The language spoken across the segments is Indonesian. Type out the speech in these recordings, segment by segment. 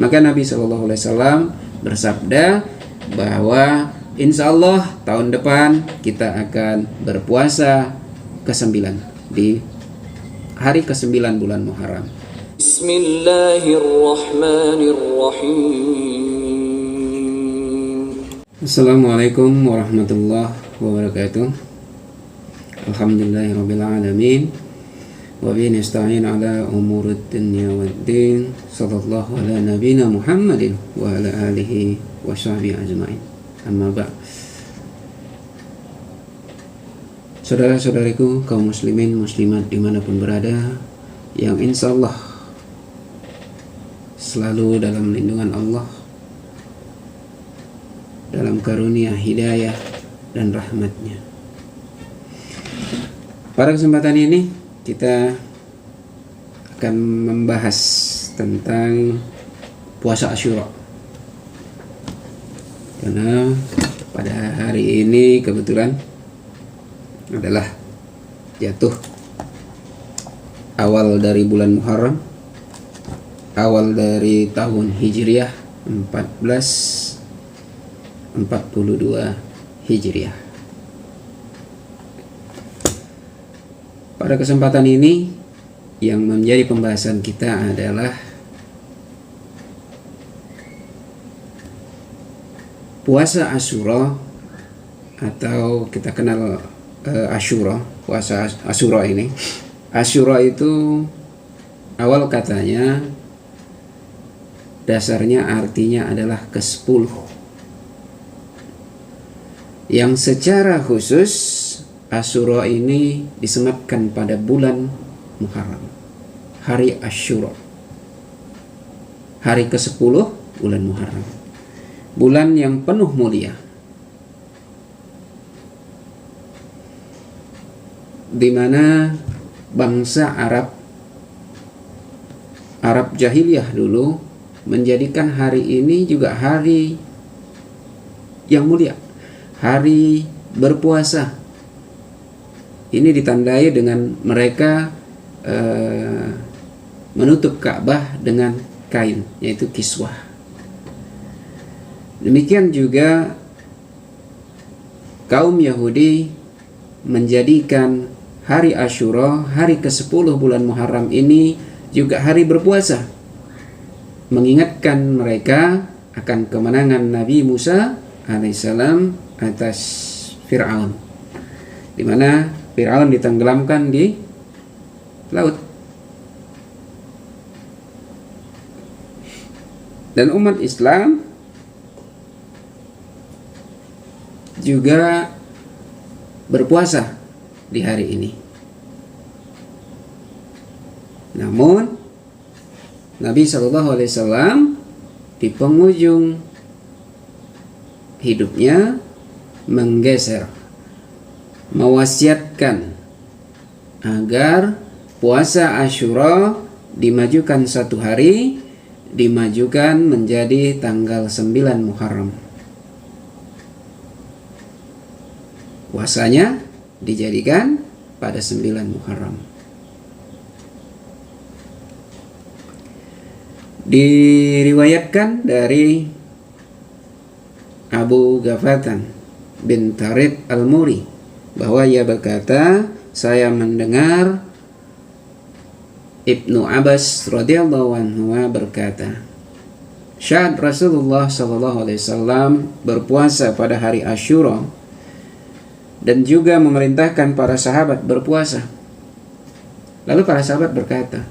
Maka Nabi SAW bersabda bahwa insya Allah tahun depan kita akan berpuasa ke-9 di hari ke-9 bulan Muharram. Bismillahirrahmanirrahim. Assalamualaikum warahmatullahi wabarakatuh. Alhamdulillahirabbil alamin. Wa bihi nasta'in ala umurid dunya waddin. Sallallahu ala nabiyina Muhammadin wa ala alihi wa sahbihi ajma'in. Amma ba'd. Saudara-saudariku kaum muslimin muslimat dimanapun berada, yang insya Allah selalu dalam lindungan Allah, dalam karunia hidayah dan rahmatnya. Pada kesempatan ini kita akan membahas tentang puasa Asyura, karena pada hari ini kebetulan adalah jatuh awal dari bulan Muharram, awal dari tahun Hijriah 1442 Hijriah. Pada kesempatan ini yang menjadi pembahasan kita adalah puasa Asyura, atau kita kenal Asyura, puasa Asyura ini. Asyura itu awal katanya, dasarnya artinya adalah ke-10, yang secara khusus Asyura ini disematkan pada bulan Muharram, hari Asyura, hari ke-10 bulan Muharram, bulan yang penuh mulia, di mana bangsa Arab jahiliyah dulu menjadikan hari ini juga hari yang mulia, hari berpuasa. Ini ditandai dengan mereka menutup Ka'bah dengan kain, yaitu kiswah. Demikian juga kaum Yahudi menjadikan hari Asyura, hari ke-10 bulan Muharram ini juga hari berpuasa, mengingatkan mereka akan kemenangan Nabi Musa alaihissalam atas Fir'aun, di mana Fir'aun ditenggelamkan di laut. Dan umat Islam juga berpuasa di hari ini. Namun Nabi SAW di penghujung hidupnya menggeser, mewasiatkan agar puasa Asyura dimajukan 1 hari, dimajukan menjadi tanggal 9 Muharram. Puasanya dijadikan pada 9 Muharram. Diriwayatkan dari Abu Ghafatan bin Tariq al-Muri bahwa ia berkata, saya mendengar Ibnu Abbas radhiyallahu anhu berkata, syahid Rasulullah sallallahu alaihi wasallam berpuasa pada hari Asyura dan juga memerintahkan para sahabat berpuasa. Lalu para sahabat berkata,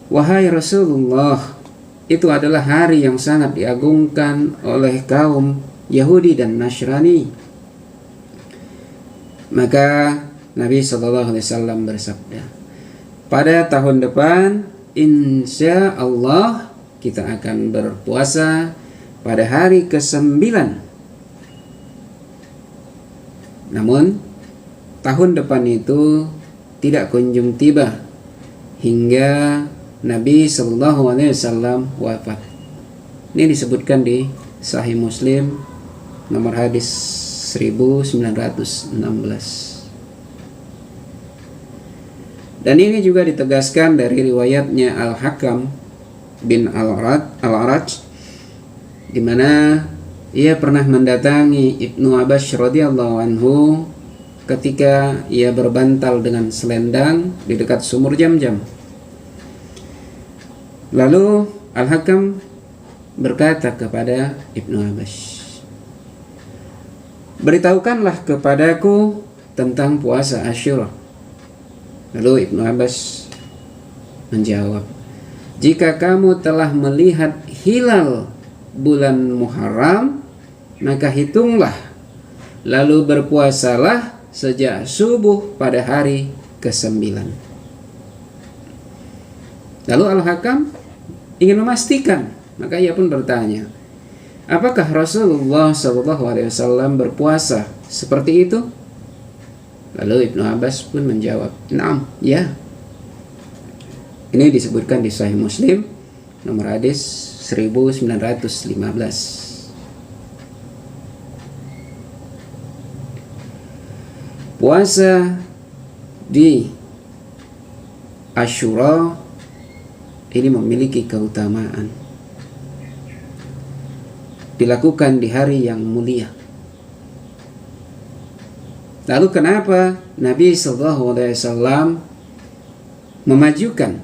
wahai Rasulullah, itu adalah hari yang sangat diagungkan oleh kaum Yahudi dan Nasrani. Maka Nabi SAW bersabda, pada tahun depan insya Allah kita akan berpuasa pada hari ke-9. Namun tahun depan itu tidak kunjung tiba hingga Nabi SAW wafat. Ini disebutkan di Sahih Muslim nomor hadis 1916. Dan ini juga ditegaskan dari riwayatnya Al-Hakam bin Al-Araj, di mana ia pernah mendatangi Ibnu Abbas radhiyallahu anhu ketika ia berbantal dengan selendang di dekat sumur Jam-Jam. Lalu Al-Hakam berkata kepada Ibnu Abbas, "Beritahukanlah kepadaku tentang puasa Asyura." Lalu Ibnu Abbas menjawab, "Jika kamu telah melihat hilal bulan Muharram, maka hitunglah, lalu berpuasalah sejak subuh pada hari ke-9. Lalu Al-Hakam ingin memastikan, maka ia pun bertanya, "Apakah Rasulullah SAW berpuasa seperti itu?" Lalu Ibnu Abbas pun menjawab, "Naam, ya." Ini disebutkan di Sahih Muslim nomor hadis 1915. Puasa di Asyura ini memiliki keutamaan. Dilakukan di hari yang mulia. Lalu kenapa Nabi SAW memajukan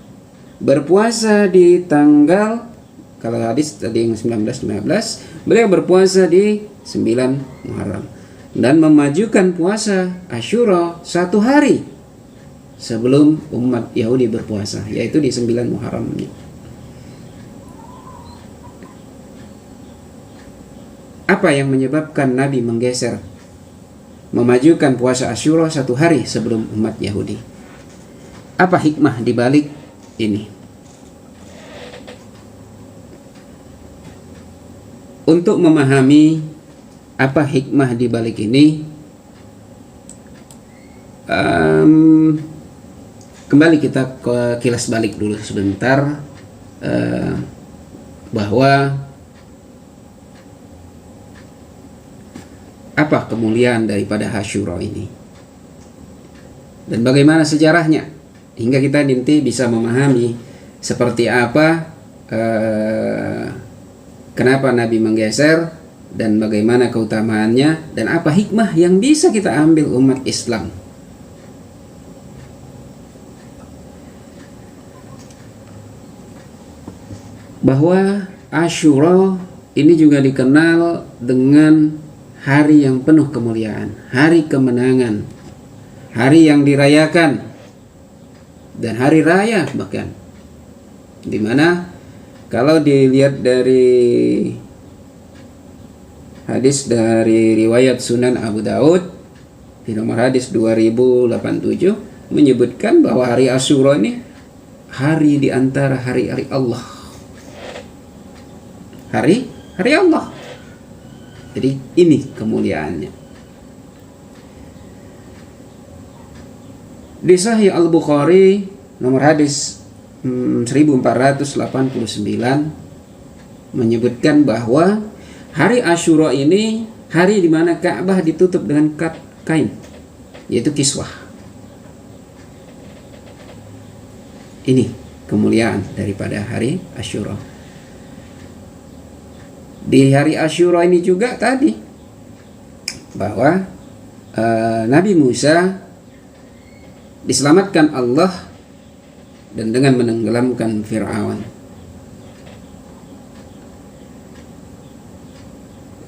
berpuasa di tanggal, kalau hadis tadi yang 19-15, beliau berpuasa di 9 Muharram dan memajukan puasa Asyura 1 hari sebelum umat Yahudi berpuasa, yaitu di 9 Muharram. Apa yang menyebabkan Nabi menggeser, memajukan puasa Asyura 1 hari sebelum umat Yahudi? Apa hikmah di balik ini? Untuk memahami apa hikmah di balik ini, kembali kita ke kilas balik dulu sebentar, bahwa apa kemuliaan daripada Asyura ini dan bagaimana sejarahnya, hingga kita nanti bisa memahami seperti apa kenapa Nabi menggeser dan bagaimana keutamaannya dan apa hikmah yang bisa kita ambil umat Islam. Bahwa Asyura ini juga dikenal dengan hari yang penuh kemuliaan, hari kemenangan, hari yang dirayakan, dan hari raya bahkan. Dimana kalau dilihat dari hadis dari riwayat Sunan Abu Daud di nomor hadis 2087 menyebutkan bahwa hari Asyura ini hari di antara hari-hari Allah. Hari Allah. Jadi ini kemuliaannya. Di Sahih Al-Bukhari nomor hadis 1489 menyebutkan bahwa hari Asyura ini hari di mana Ka'bah ditutup dengan kain, yaitu kiswah. Ini kemuliaan daripada hari Asyura. Di hari Asyura ini juga tadi bahwa Nabi Musa diselamatkan Allah dan dengan menenggelamkan Fir'aun.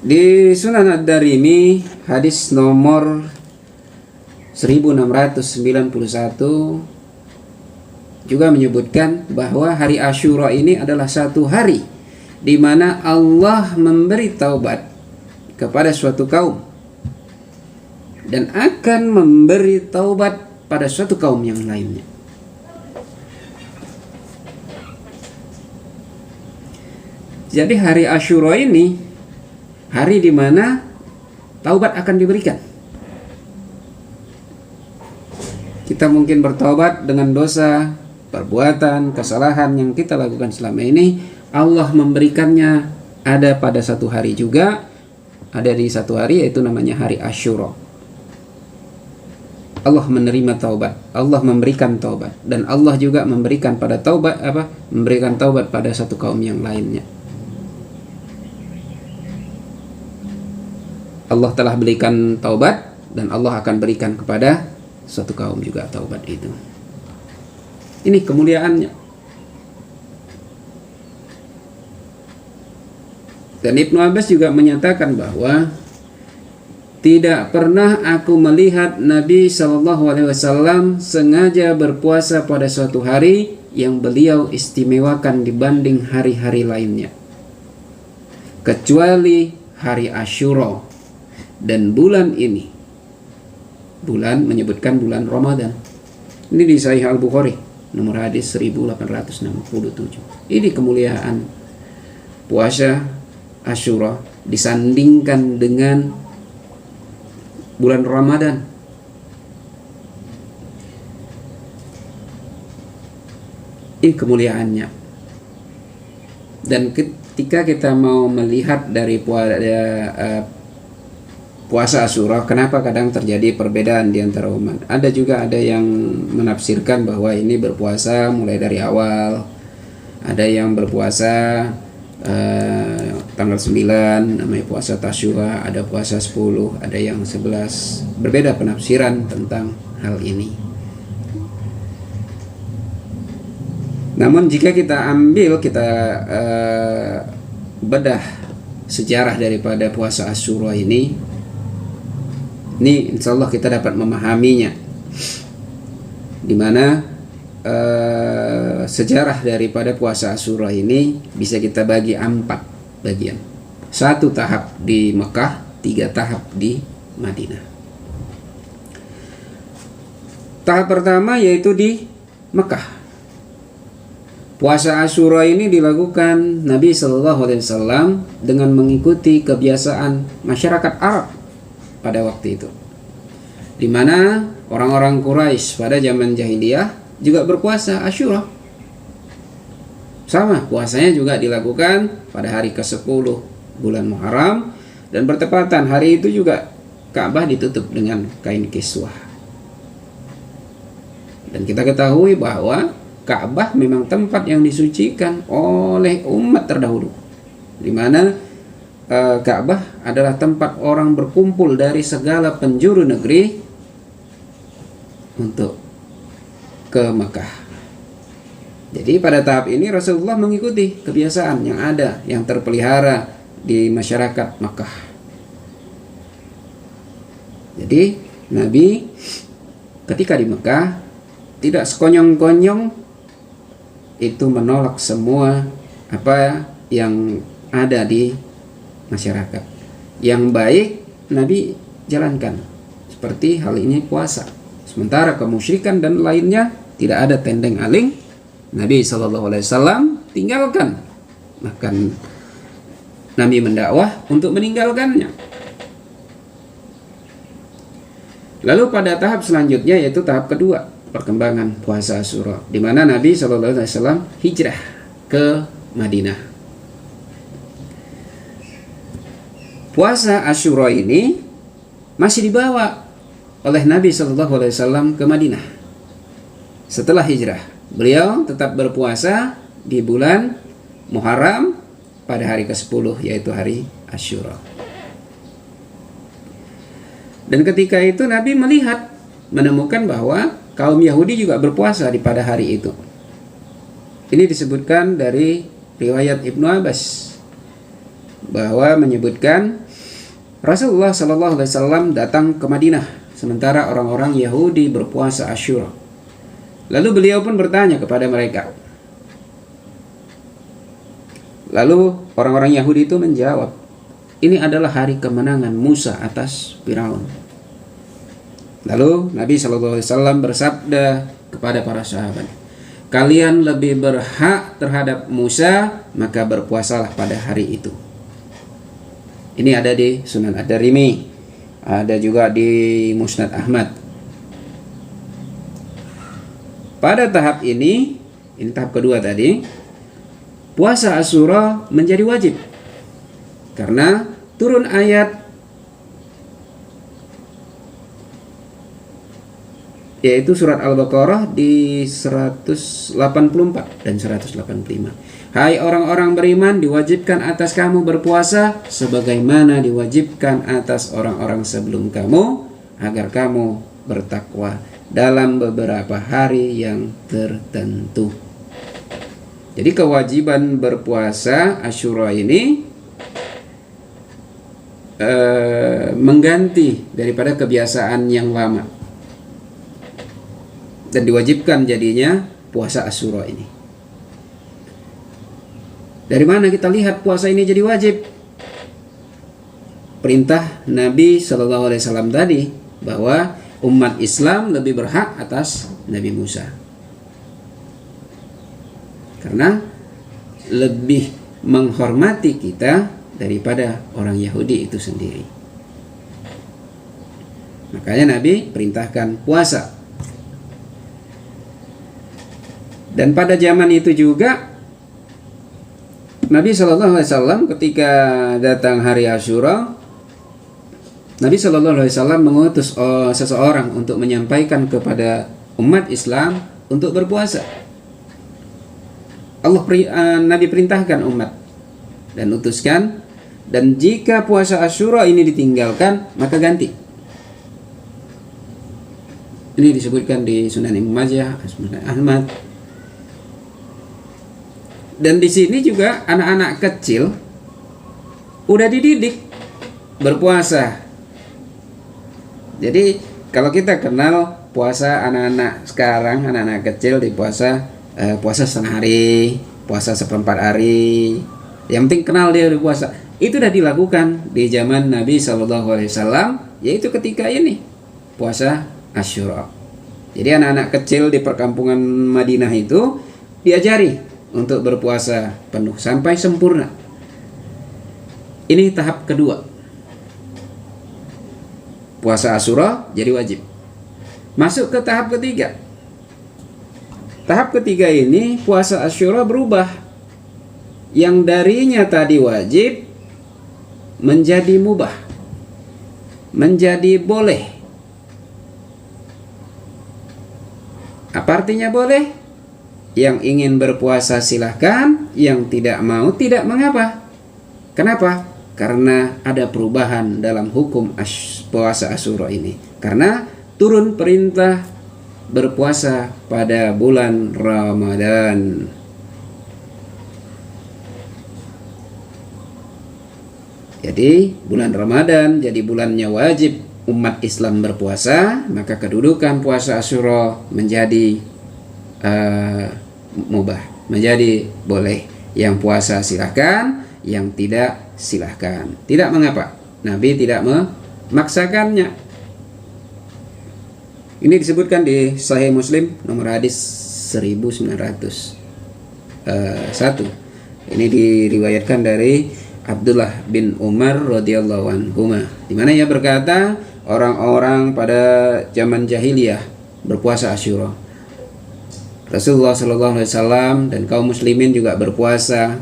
Di Sunan Ad-Darimi hadis nomor 1691 juga menyebutkan bahwa hari Asyura ini adalah satu hari di mana Allah memberi taubat kepada suatu kaum dan akan memberi taubat pada suatu kaum yang lainnya. Jadi hari Asyura ini hari di mana taubat akan diberikan. Kita mungkin bertaubat dengan dosa, perbuatan, kesalahan yang kita lakukan selama ini. Allah memberikannya ada pada satu hari juga, ada di satu hari, yaitu namanya hari Asyura. Allah menerima taubat, Allah memberikan taubat, dan Allah juga memberikan pada taubat memberikan taubat pada satu kaum yang lainnya. Allah telah berikan taubat dan Allah akan berikan kepada suatu kaum juga taubat itu. Ini kemuliaannya. Dan Ibnu Abbas juga menyatakan bahwa tidak pernah aku melihat Nabi SAW sengaja berpuasa pada suatu hari yang beliau istimewakan dibanding hari-hari lainnya, kecuali hari Asyura dan bulan ini. Bulan menyebutkan bulan Ramadan. Ini di Sahih Al-Bukhari nomor hadis 1867. Ini kemuliaan puasa Asyura disandingkan dengan bulan Ramadan. Ini kemuliaannya. Dan ketika kita mau melihat dari puasa Asyura, kenapa kadang terjadi perbedaan di antara umat? Ada yang menafsirkan bahwa ini berpuasa mulai dari awal. Ada yang berpuasa tanggal 9 namanya puasa Tasyua, ada puasa 10, ada yang 11. Berbeda penafsiran tentang hal ini. Namun jika kita bedah sejarah daripada puasa Asyura ini insya Allah kita dapat memahaminya, di mana sejarah daripada puasa Asyura ini bisa kita bagi 4 bagian. 1 tahap di Mekah, 3 tahap di Madinah. Tahap pertama yaitu di Mekah. Puasa Asyura ini dilakukan Nabi SAW dengan mengikuti kebiasaan masyarakat Arab pada waktu itu, di mana orang-orang Quraisy pada zaman jahiliyah juga berpuasa Asyura. Sama, puasanya juga dilakukan pada hari ke-10 bulan Muharram, dan bertepatan hari itu juga Ka'bah ditutup dengan kain kiswah. Dan kita ketahui bahwa Ka'bah memang tempat yang disucikan oleh umat terdahulu, di mana Ka'bah adalah tempat orang berkumpul dari segala penjuru negeri untuk ke Mekah. Jadi pada tahap ini Rasulullah mengikuti kebiasaan yang ada, yang terpelihara di masyarakat Mekah. Jadi Nabi ketika di Mekah tidak sekonyong-konyong itu menolak semua apa yang ada di masyarakat. Yang baik Nabi jalankan, seperti hal ini puasa. Sementara kemusyrikan dan lainnya tidak ada tendeng aling, Nabi SAW tinggalkan. Bahkan Nabi mendakwah untuk meninggalkannya. Lalu pada tahap selanjutnya yaitu tahap kedua, perkembangan puasa Asyura, di mana Nabi SAW hijrah ke Madinah. Puasa Asyura ini masih dibawa oleh Nabi SAW ke Madinah. Setelah hijrah, beliau tetap berpuasa di bulan Muharram pada hari ke-10 yaitu hari Asyura. Dan ketika itu Nabi menemukan bahwa kaum Yahudi juga berpuasa pada hari itu. Ini disebutkan dari riwayat Ibnu Abbas bahwa menyebutkan Rasulullah SAW datang ke Madinah sementara orang-orang Yahudi berpuasa Asyura. Lalu beliau pun bertanya kepada mereka. Lalu orang-orang Yahudi itu menjawab, ini adalah hari kemenangan Musa atas Firaun. Lalu Nabi SAW bersabda kepada para sahabat, kalian lebih berhak terhadap Musa, maka berpuasalah pada hari itu. Ini ada di Sunan Ad-Darimi, ada juga di Musnad Ahmad. Pada tahap ini tahap kedua tadi, puasa Asyura menjadi wajib karena turun ayat yaitu surat Al-Baqarah di 184 dan 185. Hai orang-orang beriman, diwajibkan atas kamu berpuasa sebagaimana diwajibkan atas orang-orang sebelum kamu, agar kamu bertakwa dalam beberapa hari yang tertentu. Jadi kewajiban berpuasa Asyura ini mengganti daripada kebiasaan yang lama, dan diwajibkan jadinya puasa Asyura ini. Dari mana kita lihat puasa ini jadi wajib? Perintah Nabi Shallallahu Alaihi Wasallam tadi, bahwa umat Islam lebih berhak atas Nabi Musa karena lebih menghormati kita daripada orang Yahudi itu sendiri. Makanya Nabi perintahkan puasa. Dan pada zaman itu juga Nabi Shallallahu Alaihi Wasallam ketika datang hari Asyura, Nabi Shallallahu Alaihi Wasallam mengutus seseorang untuk menyampaikan kepada umat Islam untuk berpuasa. Nabi perintahkan umat dan utuskan, dan jika puasa Asyura ini ditinggalkan maka ganti. Ini disebutkan di Sunan Ibnu Majah, Musnad Ahmad. Dan di sini juga anak-anak kecil udah dididik berpuasa. Jadi kalau kita kenal puasa anak-anak sekarang, anak-anak kecil di puasa setengah hari, puasa seperempat hari. Yang penting kenal dia berpuasa. Itu sudah dilakukan di zaman Nabi Shallallahu Alaihi Wasallam, yaitu ketika ini puasa Asyura. Jadi anak-anak kecil di perkampungan Madinah itu diajari untuk berpuasa penuh sampai sempurna. Ini tahap kedua. Puasa Asyura jadi wajib. Masuk ke tahap ketiga. Tahap ketiga ini puasa Asyura berubah. Yang darinya tadi wajib menjadi mubah, menjadi boleh. Apa artinya boleh? Yang ingin berpuasa silahkan, yang tidak mau tidak mengapa. Kenapa? Karena ada perubahan dalam hukum puasa Asyura ini. Karena turun perintah berpuasa pada bulan Ramadan. Jadi bulan Ramadan jadi bulannya wajib umat Islam berpuasa, maka kedudukan puasa Asyura menjadi mubah, menjadi boleh. Yang puasa silahkan, yang tidak silahkan. Tidak mengapa. Nabi tidak memaksakannya. Ini disebutkan di Sahih Muslim nomor hadis 1901. Ini diriwayatkan dari Abdullah bin Umar radhiyallahu anhu, di mana ia berkata, orang-orang pada zaman jahiliyah berpuasa Asyura. Rasulullah sallallahu alaihi wasallam dan kaum muslimin juga berpuasa,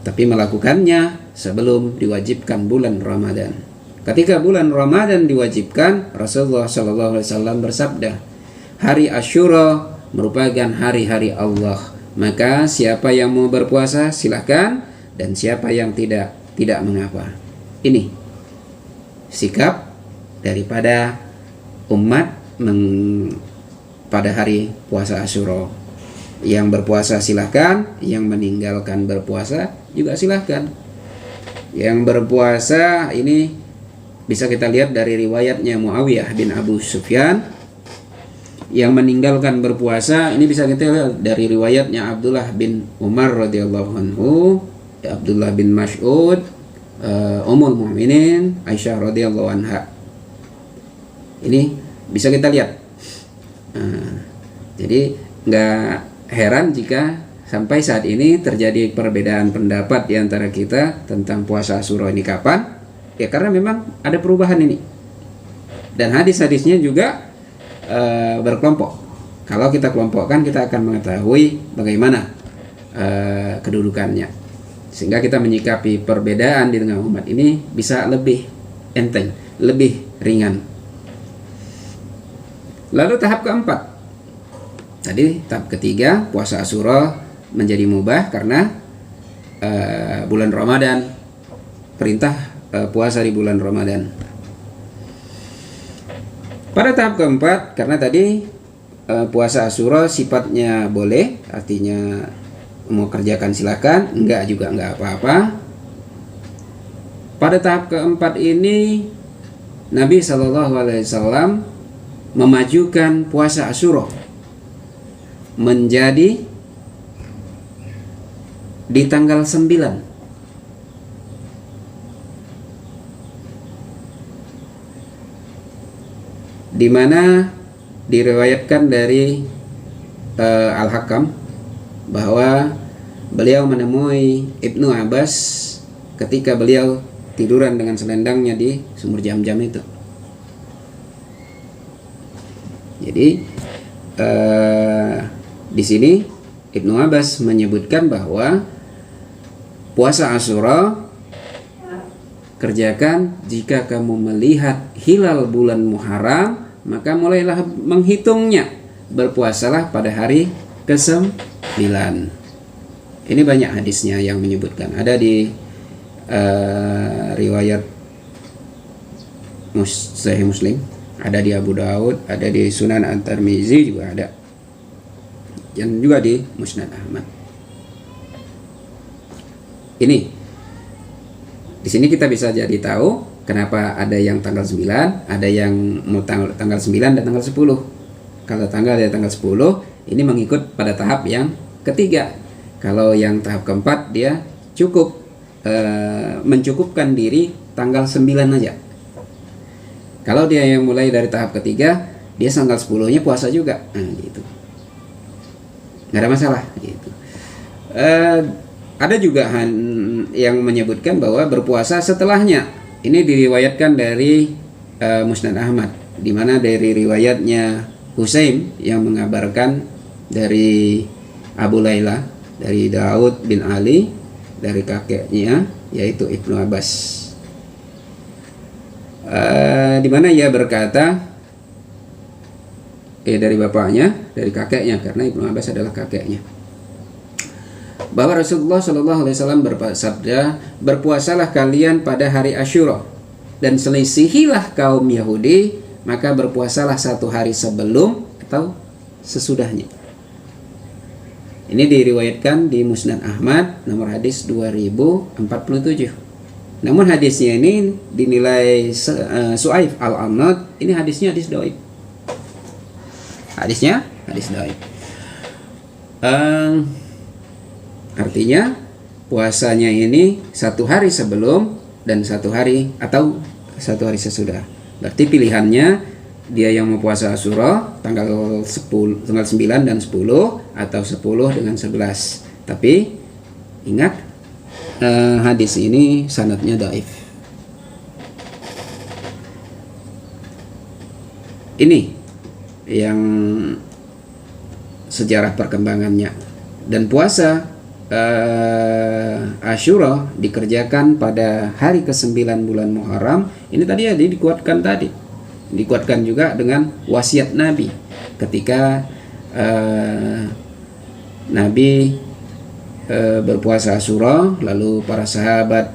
tapi melakukannya sebelum diwajibkan bulan Ramadan. Ketika bulan Ramadan diwajibkan, Rasulullah sallallahu alaihi wasallam bersabda, hari Asyura merupakan hari-hari Allah. Maka siapa yang mau berpuasa silahkan, dan siapa yang tidak mengapa. Ini sikap daripada umat pada hari puasa Asyura. Yang berpuasa silahkan, yang meninggalkan berpuasa juga silahkan. Yang berpuasa ini bisa kita lihat dari riwayatnya Muawiyah bin Abu Sufyan. Yang meninggalkan berpuasa ini bisa kita lihat dari riwayatnya Abdullah bin Umar radhiyallahu anhu, Abdullah bin Mas'ud, Ummul Mukminin Aisyah radhiyallahu anha. Ini bisa kita lihat. Jadi nggak heran jika sampai saat ini terjadi perbedaan pendapat di antara kita tentang puasa Asyura ini kapan. Ya karena memang ada perubahan ini. Dan hadis-hadisnya juga berkelompok. Kalau kita kelompokkan, kita akan mengetahui bagaimana kedudukannya, sehingga kita menyikapi perbedaan di tengah umat ini bisa lebih enteng, lebih ringan. Lalu tahap keempat, tadi tahap ketiga, puasa Asyura menjadi mubah karena bulan Ramadan, perintah puasa di bulan Ramadan. Pada tahap keempat, karena tadi puasa Asyura sifatnya boleh, artinya mau kerjakan silakan, enggak juga enggak apa-apa. Pada tahap keempat ini Nabi SAW memajukan puasa Asyura menjadi di tanggal 9, di mana diriwayatkan dari Al-Hakam bahwa beliau menemui Ibnu Abbas ketika beliau tiduran dengan selendangnya di sumur Jam-Jam itu. Jadi di sini Ibnu Abbas menyebutkan bahwa puasa Asyura kerjakan jika kamu melihat hilal bulan Muharram, maka mulailah menghitungnya. Berpuasalah pada hari ke-9. Ini banyak hadisnya yang menyebutkan. Ada di riwayat Sahih Muslim, ada di Abu Daud, ada di Sunan At-Tirmizi juga ada, dan juga di Musnad Ahmad. Ini di sini kita bisa jadi tahu kenapa ada yang tanggal 9, ada yang mau tanggal 9 dan tanggal 10. Kalau tanggal ya tanggal 10, ini mengikut pada tahap yang ketiga. Kalau yang tahap keempat dia cukup mencukupkan diri tanggal 9 aja. Kalau dia yang mulai dari tahap ketiga, dia tanggal 10-nya puasa juga. Gitu. Nggak ada masalah gitu. Ada juga yang menyebutkan bahwa berpuasa setelahnya. Ini diriwayatkan dari Musnad Ahmad, di mana dari riwayatnya Husain yang mengabarkan dari Abu Layla, dari Daud bin Ali, dari kakeknya yaitu Ibnu Abbas, di mana ia berkata dari bapaknya, dari kakeknya, karena Ibnu Abbas adalah kakeknya, bahwa Rasulullah SAW bersabda, berpuasalah kalian pada hari Asyura dan selisihilah kaum Yahudi, maka berpuasalah satu hari sebelum atau sesudahnya. Ini diriwayatkan di Musnad Ahmad nomor hadis 2047. Namun hadisnya ini dinilai Su'aif Al-Amnad, ini hadisnya hadis dhaif. Hadisnya hadis dhaif. Artinya puasanya ini satu hari sebelum dan satu hari atau satu hari sesudah. Berarti pilihannya dia yang mau puasa Asyura tanggal 9 dan 10 atau 10 dengan 11. Tapi ingat hadis ini sanadnya dhaif. Ini yang sejarah perkembangannya. Dan puasa Asyura dikerjakan pada hari ke-9 bulan Muharram. Ini tadi ya dikuatkan juga dengan wasiat Nabi ketika Nabi berpuasa Asyura, lalu para sahabat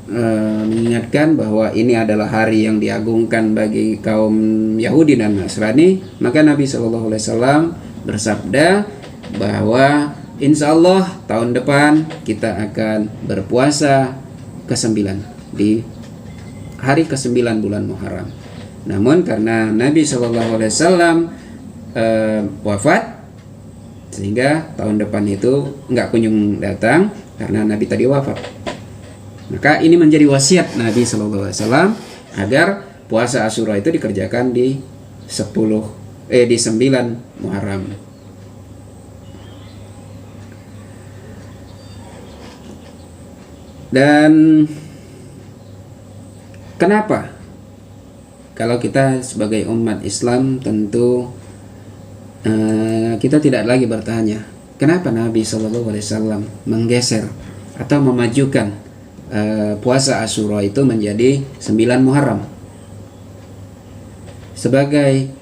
mengingatkan bahwa ini adalah hari yang diagungkan bagi kaum Yahudi dan Nasrani. Maka Nabi SAW bersabda bahwa insya Allah tahun depan kita akan berpuasa ke-9 di hari ke-9 bulan Muharram. Namun karena Nabi SAW wafat, sehingga tahun depan itu nggak kunjung datang karena Nabi tadi wafat. Maka ini menjadi wasiat Nabi SAW agar puasa Asyura itu dikerjakan di 9 Muharram. Dan kenapa? Kalau kita sebagai umat Islam tentu kita tidak lagi bertanya kenapa Nabi SAW menggeser atau memajukan puasa Asyura itu menjadi 9 Muharram. Sebagai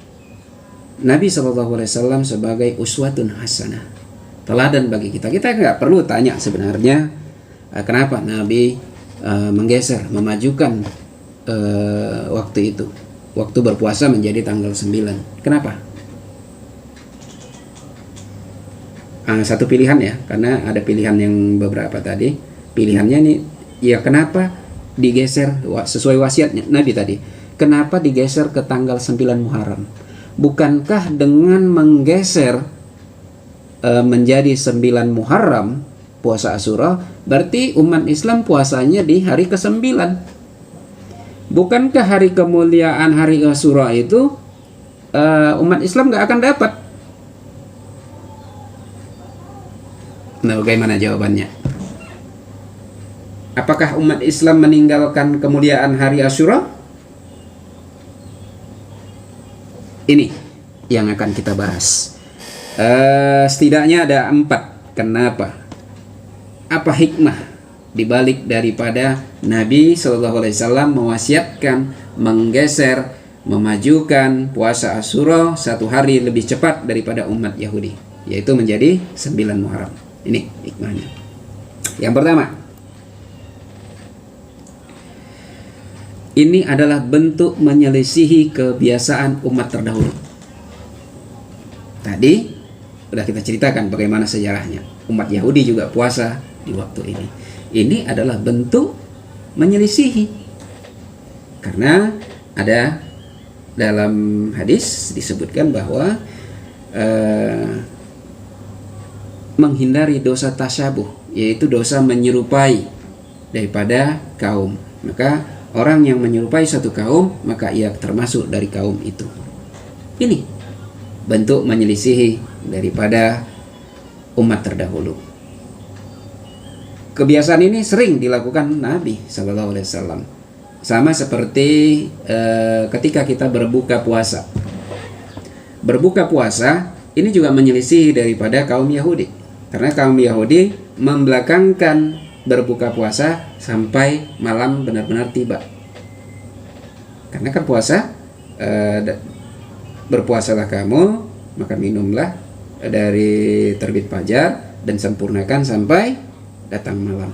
Nabi SAW sebagai uswatun hasanah, teladan bagi kita. Kita nggak perlu tanya sebenarnya kenapa Nabi menggeser, memajukan waktu itu, waktu berpuasa menjadi tanggal 9. Kenapa? Satu pilihan ya, karena ada pilihan yang beberapa tadi. Pilihannya nih, ya kenapa digeser sesuai wasiatnya Nabi tadi? Kenapa digeser ke tanggal 9 Muharram? Bukankah dengan menggeser menjadi 9 Muharram puasa Asyura, berarti umat Islam puasanya di hari ke-9? Bukankah hari kemuliaan hari Asyura itu umat Islam nggak akan dapat? Nah, bagaimana jawabannya? Apakah umat Islam meninggalkan kemuliaan hari Asyura? Ini yang akan kita bahas. Setidaknya ada 4. Kenapa? Apa hikmah dibalik daripada Nabi SAW mewasiatkan menggeser, memajukan puasa Asyura 1 hari lebih cepat daripada umat Yahudi, yaitu menjadi 9 Muharram. Ini hikmahnya. Yang pertama, ini adalah bentuk menyelisihi kebiasaan umat terdahulu. Tadi sudah kita ceritakan bagaimana sejarahnya. Umat Yahudi juga puasa di waktu ini. Ini adalah bentuk menyelisihi. Karena ada dalam hadis disebutkan bahwa menghindari dosa tasyabuh, yaitu dosa menyerupai daripada kaum. Maka orang yang menyerupai satu kaum, maka ia termasuk dari kaum itu. Ini bentuk menyelisihi daripada umat terdahulu. Kebiasaan ini sering dilakukan Nabi SAW. Sama seperti ketika kita berbuka puasa. Berbuka puasa ini juga menyelisihi daripada kaum Yahudi. Karena kaum Yahudi membelakangkan berbuka puasa sampai malam benar-benar tiba. Karena kan puasa, berpuasalah kamu, maka minumlah dari terbit fajar dan sempurnakan sampai datang malam.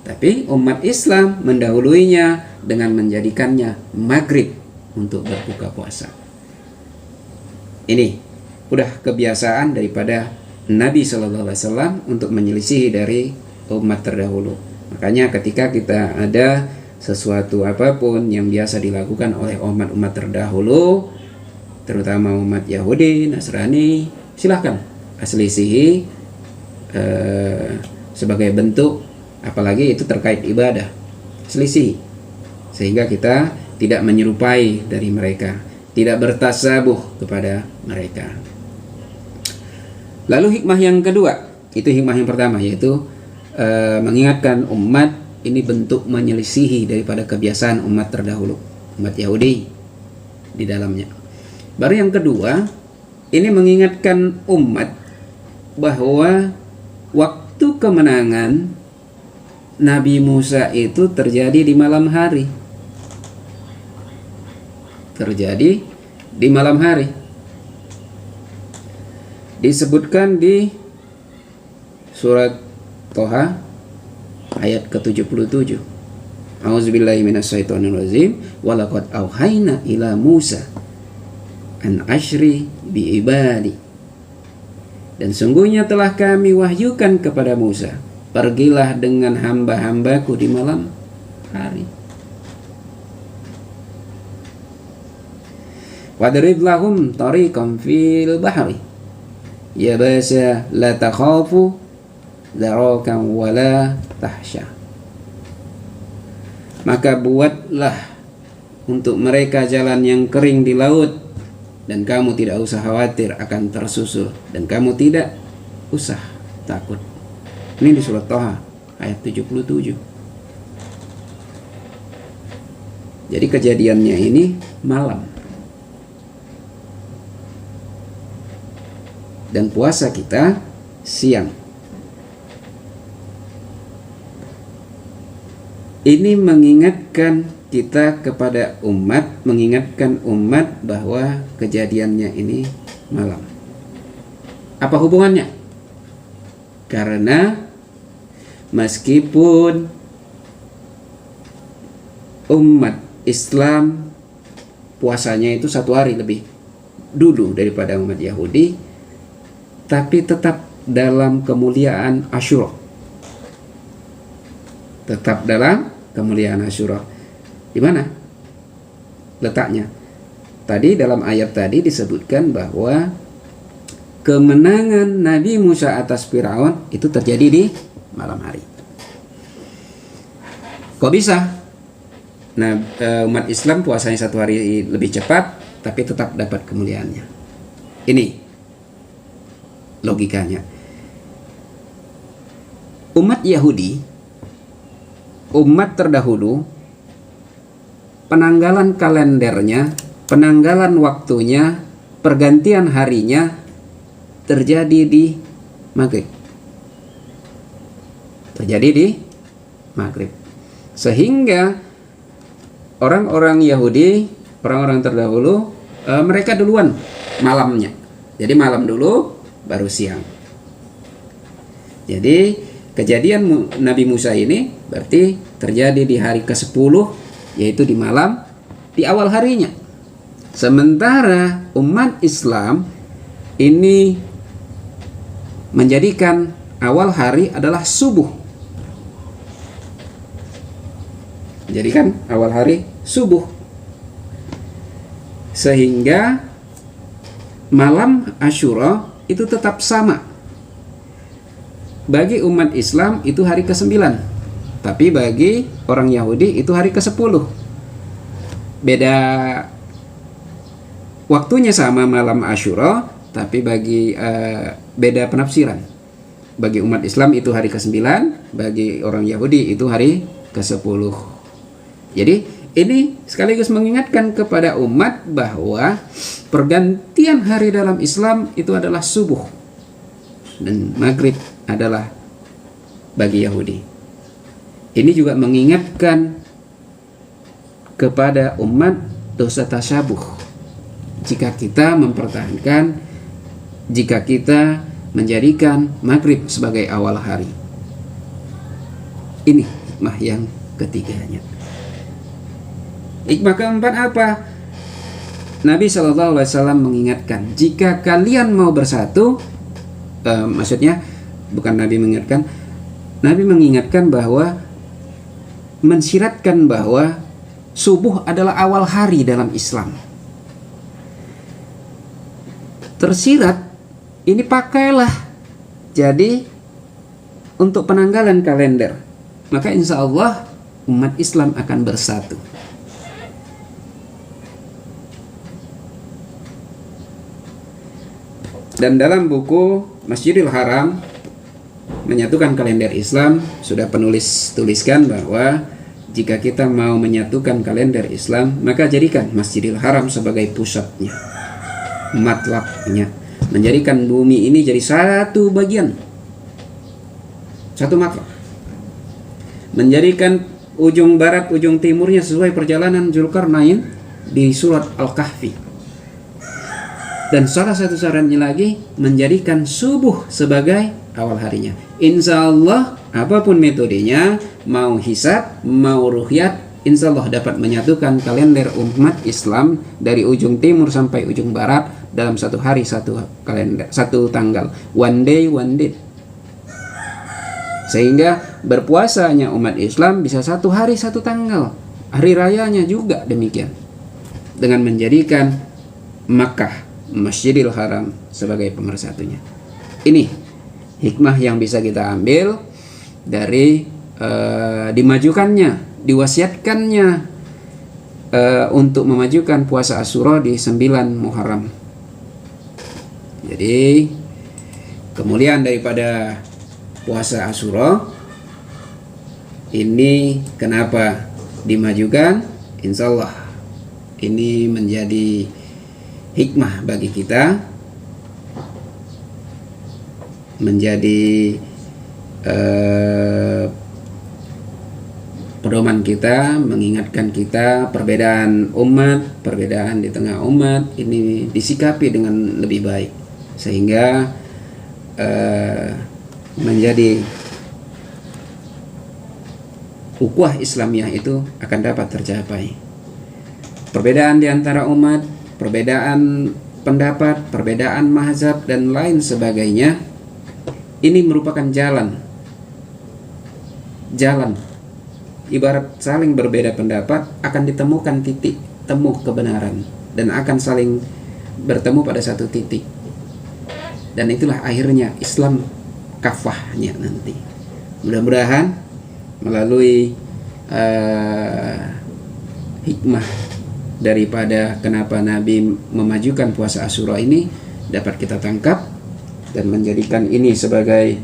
Tapi umat Islam mendahuluinya dengan menjadikannya maghrib untuk berbuka puasa. Ini udah kebiasaan daripada Nabi SAW untuk menyelisihi dari umat terdahulu. Makanya ketika kita ada sesuatu apapun yang biasa dilakukan oleh umat-umat terdahulu, terutama umat Yahudi, Nasrani, silahkan selisihi sebagai bentuk, apalagi itu terkait ibadah, selisihi, sehingga kita tidak menyerupai dari mereka, tidak bertasabuh kepada mereka. Lalu hikmah yang kedua, itu hikmah yang pertama, yaitu mengingatkan umat ini bentuk menyelisihi daripada kebiasaan umat terdahulu, umat Yahudi di dalamnya. Baru yang kedua, ini mengingatkan umat bahwa waktu kemenangan Nabi Musa itu terjadi di malam hari. Terjadi di malam hari. Disebutkan di surat Toha ayat ke-77. A'udzubillahi minasyaitonirrajim. Walaqad auhayna ila Musa an asyri bi ibadi. Dan sungguhnya telah kami wahyukan kepada Musa, pergilah dengan hamba-hambaku di malam hari. Wadrib lahum tariqan fil bahri yabasa la takhafu darakan wala tahsya. Maka buatlah untuk mereka jalan yang kering di laut, dan kamu tidak usah khawatir akan tersusul, dan kamu tidak usah takut. Ini di surat Toha ayat 77. Jadi kejadiannya ini malam. Dan puasa kita siang. Ini mengingatkan kita kepada umat, mengingatkan umat bahwa kejadiannya ini malam. Apa hubungannya? Karena meskipun umat Islam puasanya itu 1 hari lebih dulu daripada umat Yahudi, tapi tetap dalam kemuliaan Asyura. Tetap dalam kemuliaan Asyura. Di mana letaknya? Tadi dalam ayat tadi disebutkan bahwa kemenangan Nabi Musa atas Firaun itu terjadi di malam hari. Kok bisa? Nah, umat Islam puasanya 1 hari lebih cepat, tapi tetap dapat kemuliaannya. Ini logikanya. Umat Yahudi, umat terdahulu, penanggalan kalendernya, penanggalan waktunya, pergantian harinya terjadi di Maghrib. Terjadi di Maghrib. Sehingga orang-orang Yahudi, orang-orang terdahulu, mereka duluan malamnya. Jadi malam dulu, baru siang. Jadi kejadian Nabi Musa ini berarti terjadi di hari ke-10, yaitu di malam, di awal harinya. Sementara umat Islam ini menjadikan awal hari adalah subuh. Jadikan awal hari subuh. Sehingga malam Asyura itu tetap sama. Bagi umat Islam itu hari ke-9, tapi bagi orang Yahudi itu hari ke-10. Beda waktunya sama malam Asyura, tapi bagi beda penafsiran. Bagi umat Islam itu hari ke-9, bagi orang Yahudi itu hari ke-10. Jadi ini sekaligus mengingatkan kepada umat bahwa pergantian hari dalam Islam itu adalah subuh, dan maghrib adalah bagi Yahudi. Ini juga mengingatkan kepada umat dosa tasyabuh. Jika kita mempertahankan, jika kita menjadikan maghrib sebagai awal hari. Ini hikmah yang ketiganya. Hikmah keempat apa? Nabi SAW mengingatkan, jika kalian mau bersatu, maksudnya bukan Nabi mengingatkan, Nabi mengingatkan bahwa, mensiratkan bahwa subuh adalah awal hari dalam Islam. Tersirat, ini pakailah jadi untuk penanggalan kalender. Maka insya Allah umat Islam akan bersatu. Dan dalam buku Masjidil Haram menyatukan kalender Islam, sudah penulis tuliskan bahwa jika kita mau menyatukan kalender Islam, maka jadikan Masjidil Haram sebagai pusatnya, matlabnya, menjadikan bumi ini jadi satu bagian, satu matlab, menjadikan ujung barat ujung timurnya sesuai perjalanan Dzulkarnain di surat Al-Kahfi. Dan salah satu sarannya lagi, menjadikan subuh sebagai awal harinya. Insya Allah apapun metodenya, mau hisab, mau ruhyat, insya Allah dapat menyatukan kalender umat Islam dari ujung timur sampai ujung barat dalam satu hari, satu kalender, satu tanggal. One day, one date. Sehingga berpuasanya umat Islam bisa satu hari, satu tanggal. Hari rayanya juga demikian. Dengan menjadikan Makkah, Masjidil Haram sebagai pemersatunya. Ini hikmah yang bisa kita ambil dari dimajukannya, diwasiatkannya untuk memajukan puasa Asyura di 9 Muharram. Jadi kemuliaan daripada puasa Asyura ini kenapa dimajukan? Insya Allah ini menjadi hikmah bagi kita, menjadi pedoman kita, mengingatkan kita perbedaan umat, perbedaan di tengah umat ini disikapi dengan lebih baik, sehingga menjadi ukhuwah Islamiyah itu akan dapat tercapai. Perbedaan di antara umat, perbedaan pendapat, perbedaan mazhab dan lain sebagainya, ini merupakan jalan ibarat saling berbeda pendapat akan ditemukan titik temu kebenaran dan akan saling bertemu pada satu titik, dan itulah akhirnya Islam kafahnya nanti. Mudah-mudahan melalui hikmah daripada kenapa Nabi memajukan puasa Asyura ini dapat kita tangkap dan menjadikan ini sebagai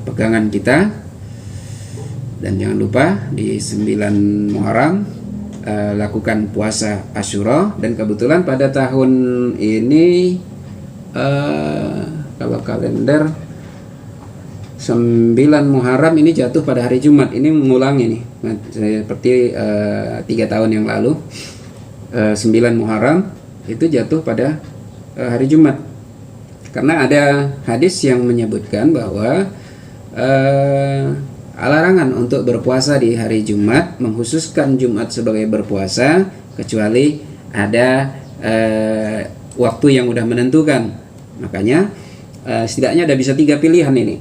pegangan kita. Dan jangan lupa di 9 Muharram lakukan puasa Asyura, dan kebetulan pada tahun ini kalau kalender 9 Muharram ini jatuh pada hari Jumat. Ini mengulangi nih seperti 3 tahun yang lalu. 9 Muharram itu jatuh pada hari Jumat, karena ada hadis yang menyebutkan bahwa larangan untuk berpuasa di hari Jumat, mengkhususkan Jumat sebagai berpuasa, kecuali ada waktu yang udah menentukan. Makanya setidaknya ada bisa 3 pilihan ini.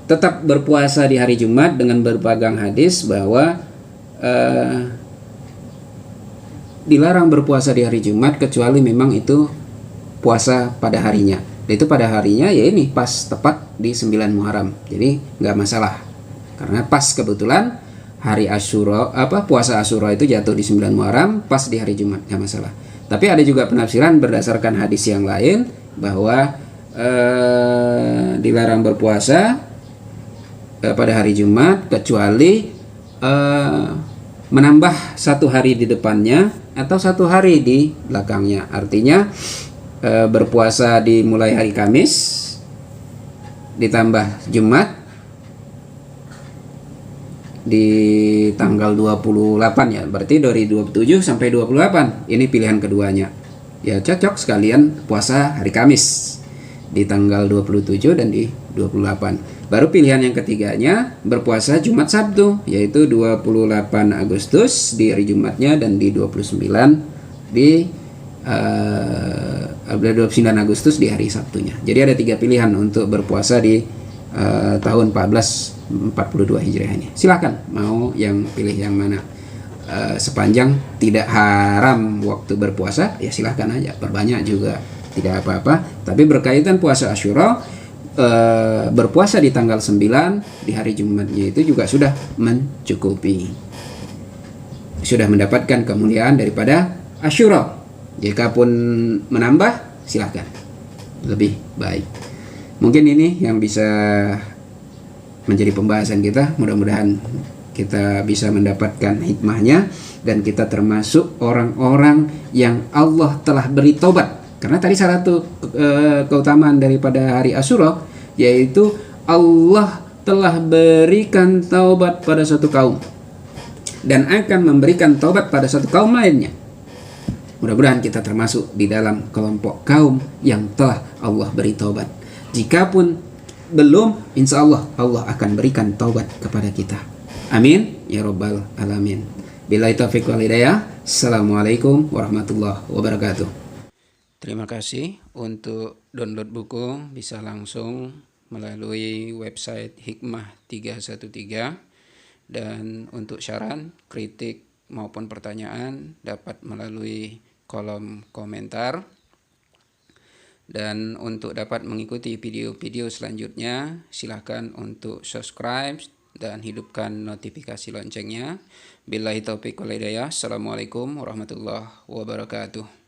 Tetap berpuasa di hari Jumat dengan berpegang hadis bahwa dilarang berpuasa di hari Jumat kecuali memang itu puasa pada harinya. Itu pada harinya ya ini pas tepat di 9 Muharram. Jadi nggak masalah. Karena pas kebetulan hari Asyura, puasa Asyura itu jatuh di 9 Muharram, pas di hari Jumat, nggak masalah. Tapi ada juga penafsiran berdasarkan hadis yang lain bahwa dilarang berpuasa pada hari Jumat kecuali menambah 1 hari di depannya atau 1 hari di belakangnya. Artinya berpuasa dimulai hari Kamis ditambah Jumat di tanggal 28 ya, berarti dari 27 sampai 28. Ini pilihan keduanya. Ya cocok sekalian puasa hari Kamis di tanggal 27 dan di 28. Baru pilihan yang ketiganya berpuasa Jumat Sabtu, yaitu 28 Agustus di hari Jumatnya dan di 29 di 29 Agustus di hari Sabtunya. Jadi ada 3 pilihan untuk berpuasa di tahun 1442 Hijriah ini. Silakan mau yang pilih yang mana. Sepanjang tidak haram waktu berpuasa, ya silakan aja, perbanyak juga tidak apa-apa. Tapi berkaitan puasa Asyura, berpuasa di tanggal 9 di hari Jumatnya itu juga sudah mencukupi, sudah mendapatkan kemuliaan daripada Asyura. Jikapun menambah, silakan, lebih baik. Mungkin ini yang bisa menjadi pembahasan kita. Mudah-mudahan kita bisa mendapatkan hikmahnya dan kita termasuk orang-orang yang Allah telah beri taubat. Karena tadi salah satu keutamaan daripada hari Asyura yaitu Allah telah berikan taubat pada suatu kaum dan akan memberikan taubat pada suatu kaum lainnya. Mudah-mudahan kita termasuk di dalam kelompok kaum yang telah Allah beri taubat. Jikapun belum, insya Allah Allah akan berikan taubat kepada kita. Amin ya rabbal alamin. Billahi taufiq wal hidayah. Assalamualaikum warahmatullahi wabarakatuh. Terima kasih. Untuk download buku bisa langsung melalui website Hikmah 313, dan untuk saran, kritik maupun pertanyaan dapat melalui kolom komentar. Dan untuk dapat mengikuti video-video selanjutnya, silahkan untuk subscribe dan hidupkan notifikasi loncengnya. Billahi taufiq wal hidayah. Assalamualaikum warahmatullahi wabarakatuh.